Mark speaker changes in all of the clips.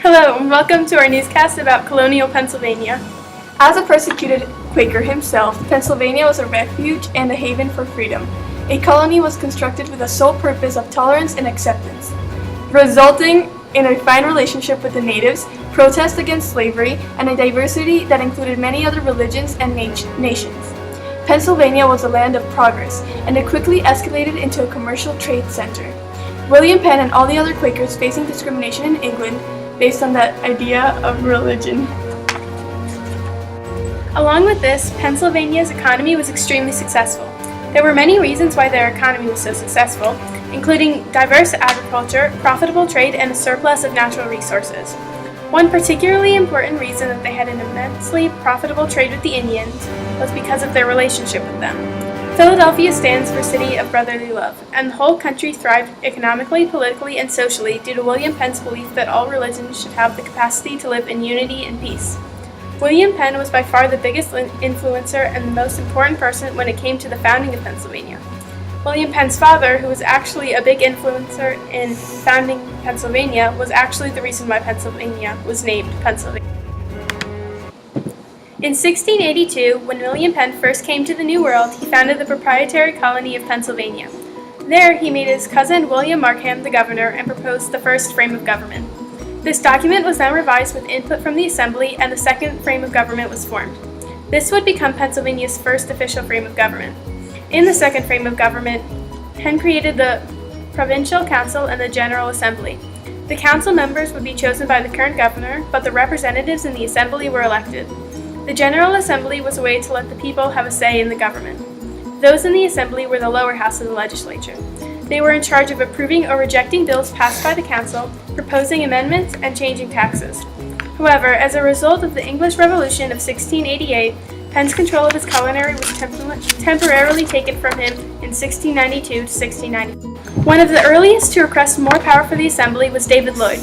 Speaker 1: Hello, and welcome to our newscast about colonial Pennsylvania.
Speaker 2: As a persecuted Quaker himself, Pennsylvania was a refuge and a haven for freedom. A colony was constructed with the sole purpose of tolerance and acceptance, resulting in a fine relationship with the natives, protests against slavery, and a diversity that included many other religions and nations. Pennsylvania was a land of progress, and it quickly escalated into a commercial trade center. William Penn and all the other Quakers facing discrimination in England based on that idea of religion.
Speaker 1: Along with this, Pennsylvania's economy was extremely successful. There were many reasons why their economy was so successful, including diverse agriculture, profitable trade, and a surplus of natural resources. One particularly important reason that they had an immensely profitable trade with the Indians was because of their relationship with them. Philadelphia stands for City of Brotherly Love, and the whole country thrived economically, politically, and socially due to William Penn's belief that all religions should have the capacity to live in unity and peace. William Penn was by far the biggest influencer and the most important person when it came to the founding of Pennsylvania. William Penn's father, who was actually a big influencer in founding Pennsylvania, was actually the reason why Pennsylvania was named Pennsylvania. In 1682, when William Penn first came to the New World, he founded the proprietary colony of Pennsylvania. There, he made his cousin William Markham the governor and proposed the first frame of government. This document was then revised with input from the Assembly, and the second frame of government was formed. This would become Pennsylvania's first official frame of government. In the second frame of government, Penn created the Provincial Council and the General Assembly. The council members would be chosen by the current governor, but the representatives in the Assembly were elected. The General Assembly was a way to let the people have a say in the government. Those in the Assembly were the lower house of the legislature. They were in charge of approving or rejecting bills passed by the council, proposing amendments, and changing taxes. However, as a result of the English Revolution of 1688, Penn's control of his culinary was temporarily taken from him in 1692 to 1694. One of the earliest to request more power for the Assembly was David Lloyd.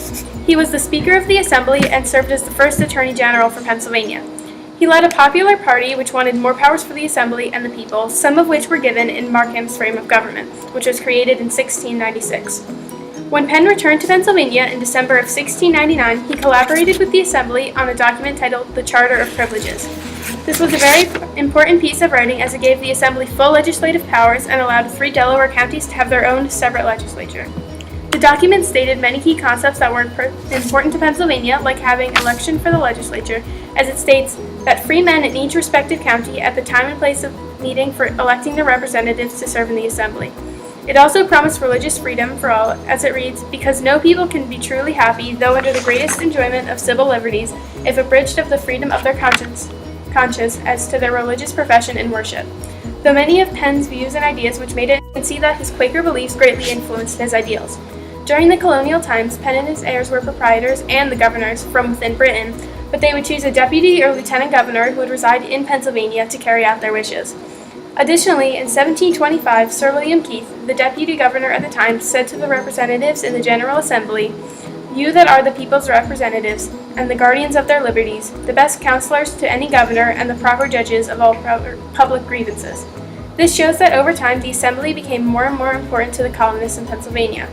Speaker 1: He was the Speaker of the Assembly and served as the first Attorney General for Pennsylvania. He led a popular party which wanted more powers for the Assembly and the people, some of which were given in Markham's frame of government, which was created in 1696. When Penn returned to Pennsylvania in December of 1699, he collaborated with the Assembly on a document titled the Charter of Privileges. This was a very important piece of writing as it gave the Assembly full legislative powers and allowed 3 Delaware counties to have their own separate legislature. The document stated many key concepts that were important to Pennsylvania, like having election for the legislature, as it states that free men in each respective county at the time and place of meeting for electing their representatives to serve in the Assembly. It also promised religious freedom for all, as it reads, because no people can be truly happy, though under the greatest enjoyment of civil liberties, if abridged of the freedom of their conscience as to their religious profession and worship. Though many of Penn's views and ideas which made it, you can see that his Quaker beliefs greatly influenced his ideals. During the colonial times, Penn and his heirs were proprietors and the governors from within Britain, but they would choose a deputy or lieutenant governor who would reside in Pennsylvania to carry out their wishes. Additionally, in 1725, Sir William Keith, the deputy governor at the time, said to the representatives in the General Assembly, "You that are the people's representatives, and the guardians of their liberties, the best counselors to any governor, and the proper judges of all public grievances." This shows that over time the Assembly became more and more important to the colonists in Pennsylvania.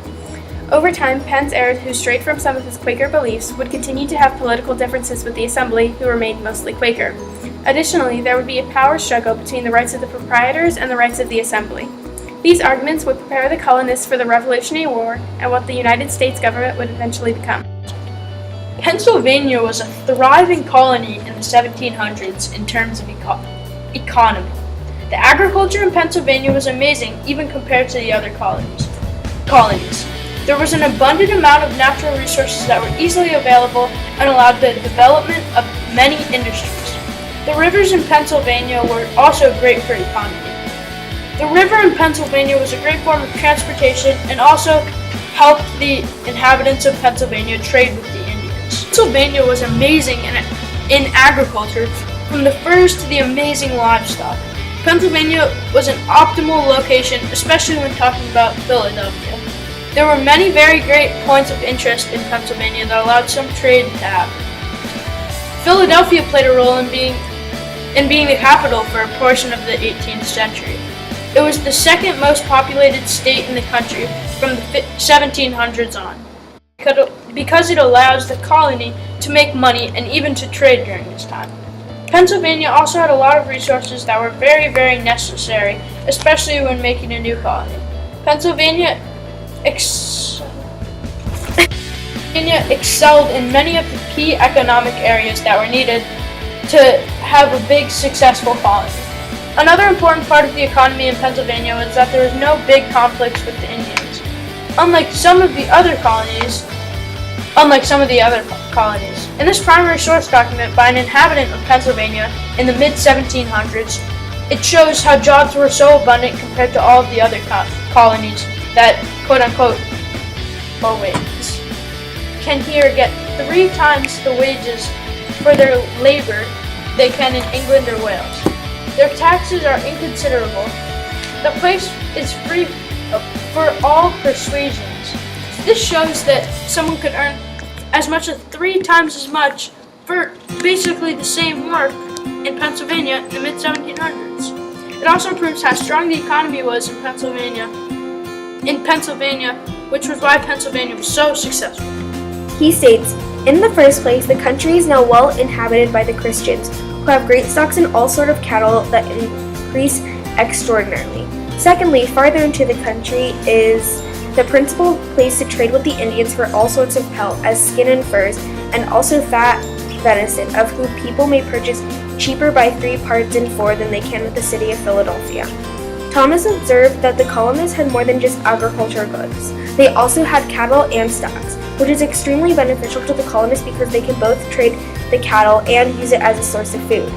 Speaker 1: Over time, Penn's heirs, who strayed from some of his Quaker beliefs, would continue to have political differences with the Assembly, who remained mostly Quaker. Additionally, there would be a power struggle between the rights of the proprietors and the rights of the Assembly. These arguments would prepare the colonists for the Revolutionary War and what the United States government would eventually become.
Speaker 3: Pennsylvania was a thriving colony in the 1700s in terms of economy. The agriculture in Pennsylvania was amazing even compared to the other colonies. There was an abundant amount of natural resources that were easily available and allowed the development of many industries. The rivers in Pennsylvania were also great for economy. The river in Pennsylvania was a great form of transportation and also helped the inhabitants of Pennsylvania trade with the Indians. Pennsylvania was amazing in agriculture, from the furs to the amazing livestock. Pennsylvania was an optimal location, especially when talking about Philadelphia. There were many very great points of interest in Pennsylvania that allowed some trade to happen. Philadelphia played a role in being the capital for a portion of the 18th century. It was the second most populated state in the country from the 1700s on. because it allows the colony to make money and even to trade during this time. Pennsylvania also had a lot of resources that were very, very necessary, especially when making a new colony. Pennsylvania excelled in many of the key economic areas that were needed to have a big, successful colony. Another important part of the economy in Pennsylvania was that there was no big conflicts with the Indians. Unlike some of the other colonies. In this primary source document by an inhabitant of Pennsylvania in the mid-1700s, it shows how jobs were so abundant compared to all of the other colonies that, quote-unquote, low-wages can here get 3 times the wages for their labor they can in England or Wales. Their taxes are inconsiderable. The place is free for all persuasions. This shows that someone could earn as much as 3 times as much for basically the same work in Pennsylvania in the mid-1700s. It also proves how strong the economy was in Pennsylvania, which was why Pennsylvania was so successful.
Speaker 4: He states, "In the first place, the country is now well inhabited by the Christians, who have great stocks and all sort of cattle that increase extraordinarily. Secondly, farther into the country is the principal place to trade with the Indians for all sorts of pelts, as skin and furs, and also fat venison, of whom people may purchase cheaper by 3 parts in 4 than they can with the city of Philadelphia." Thomas observed that the colonists had more than just agricultural goods. They also had cattle and stocks, which is extremely beneficial to the colonists because they can both trade the cattle and use it as a source of food.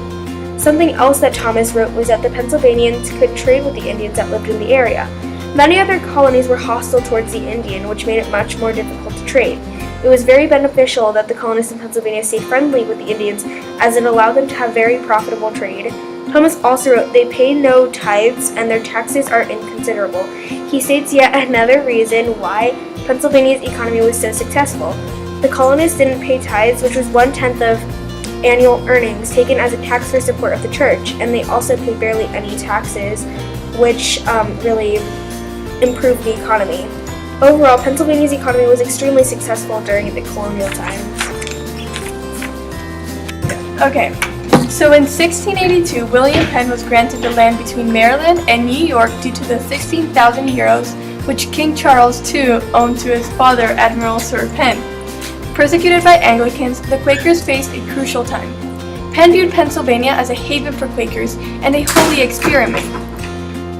Speaker 4: Something else that Thomas wrote was that the Pennsylvanians could trade with the Indians that lived in the area. Many other colonies were hostile towards the Indian, which made it much more difficult to trade. It was very beneficial that the colonists in Pennsylvania stayed friendly with the Indians, as it allowed them to have very profitable trade. Thomas also wrote, "They pay no tithes and their taxes are inconsiderable." He states yet another reason why Pennsylvania's economy was so successful. The colonists didn't pay tithes, which was 1/10 of annual earnings taken as a tax for support of the church, and they also paid barely any taxes, which really improved the economy. Overall, Pennsylvania's economy was extremely successful during the colonial times.
Speaker 2: Okay, so in 1682, William Penn was granted the land between Maryland and New York due to the 16,000 euros which King Charles II owned to his father, Admiral Sir Penn. Persecuted by Anglicans, the Quakers faced a crucial time. Penn viewed Pennsylvania as a haven for Quakers and a holy experiment.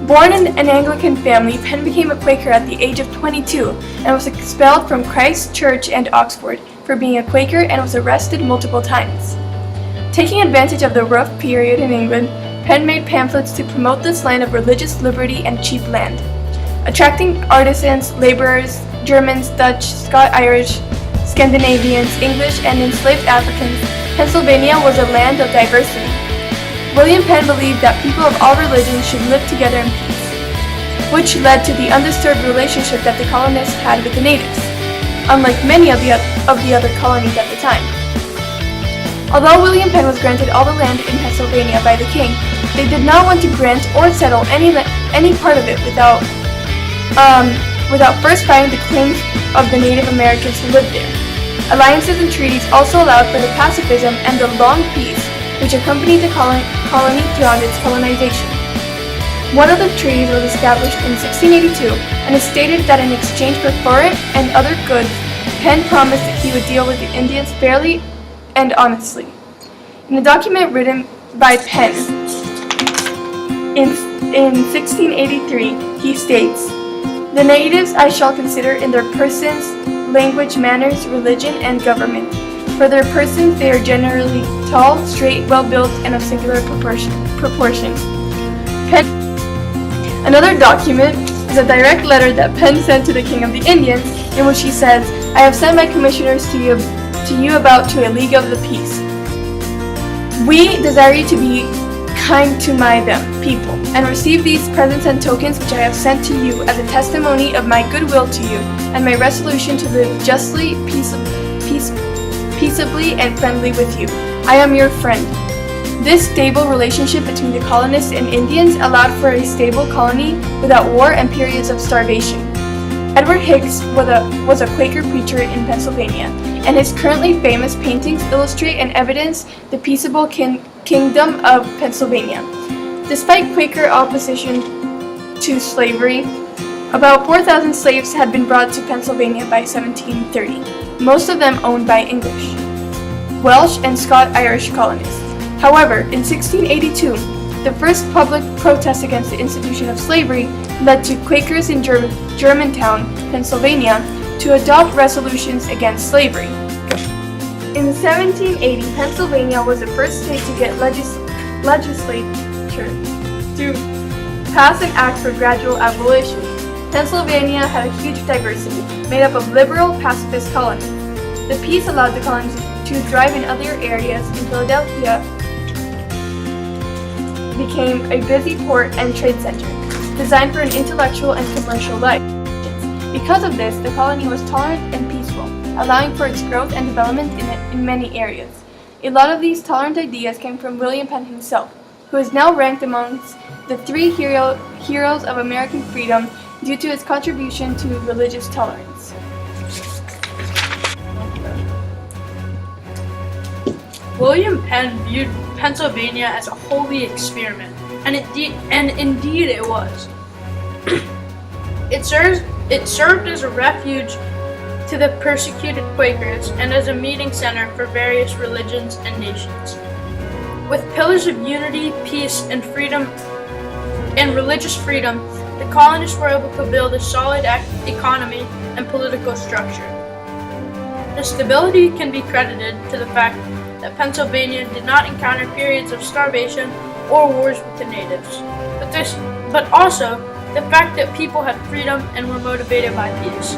Speaker 2: Born in an Anglican family, Penn became a Quaker at the age of 22 and was expelled from Christ Church and Oxford for being a Quaker and was arrested multiple times. Taking advantage of the rough period in England, Penn made pamphlets to promote this land of religious liberty and cheap land. Attracting artisans, laborers, Germans, Dutch, Scotch-Irish, Scandinavians, English, and enslaved Africans, Pennsylvania was a land of diversity. William Penn believed that people of all religions should live together in peace, which led to the undisturbed relationship that the colonists had with the natives, unlike many of the other colonies at the time. Although William Penn was granted all the land in Pennsylvania by the king, they did not want to grant or settle any part of it without first finding the claims of the Native Americans who lived there. Alliances and treaties also allowed for the pacifism and the long peace which accompanied the colony throughout its colonization. One of the treaties was established in 1682, and it stated that in exchange for foreign and other goods, Penn promised that he would deal with the Indians fairly and honestly. In a document written by Penn in 1683, he states, "The natives I shall consider in their persons, language, manners, religion, and government. For their persons they are generally tall, straight, well-built, and of singular proportion." Another document is a direct letter that Penn sent to the King of the Indians, in which he says, "I have sent my commissioners to you about to a league of the peace. We desire you to be kind to my people, and receive these presents and tokens which I have sent to you as a testimony of my goodwill to you, and my resolution to live justly, peaceably, and friendly with you. I am your friend." This stable relationship between the colonists and Indians allowed for a stable colony without war and periods of starvation. Edward Hicks was a Quaker preacher in Pennsylvania, and his currently famous paintings illustrate and evidence the peaceable kingdom of Pennsylvania. Despite Quaker opposition to slavery, about 4,000 slaves had been brought to Pennsylvania by 1730, most of them owned by English, Welsh, and Scotch-Irish colonists. However, in 1682, the first public protest against the institution of slavery led to Quakers in Germantown, Pennsylvania, to adopt resolutions against slavery. In 1780, Pennsylvania was the first state to get legislature to pass an act for gradual abolition. Pennsylvania had a huge diversity, made up of liberal, pacifist colonies. The peace allowed the colonies to thrive in other areas, and Philadelphia became a busy port and trade center, designed for an intellectual and commercial life. Because of this, the colony was tolerant and peaceful, allowing for its growth and development in many areas. A lot of these tolerant ideas came from William Penn himself, who is now ranked amongst the three heroes of American freedom due to his contribution to religious tolerance.
Speaker 3: William Penn viewed Pennsylvania as a holy experiment, and indeed it was. It served as a refuge to the persecuted Quakers and as a meeting center for various religions and nations. With pillars of unity, peace, and freedom, and religious freedom, the colonists were able to build a solid economy and political structure. The stability can be credited to the fact that Pennsylvania did not encounter periods of starvation or wars with the natives, but also the fact that people had freedom and were motivated by peace.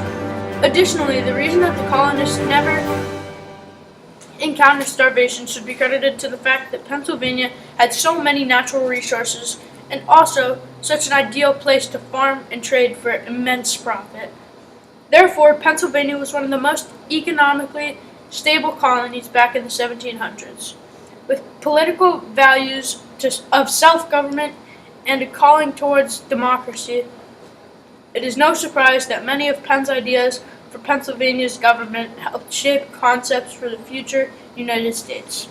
Speaker 3: Additionally, the reason that the colonists never encountered starvation should be credited to the fact that Pennsylvania had so many natural resources and also such an ideal place to farm and trade for immense profit. Therefore, Pennsylvania was one of the most economically stable colonies back in the 1700s. With political values of self-government and a calling towards democracy, it is no surprise that many of Penn's ideas for Pennsylvania's government helped shape concepts for the future United States.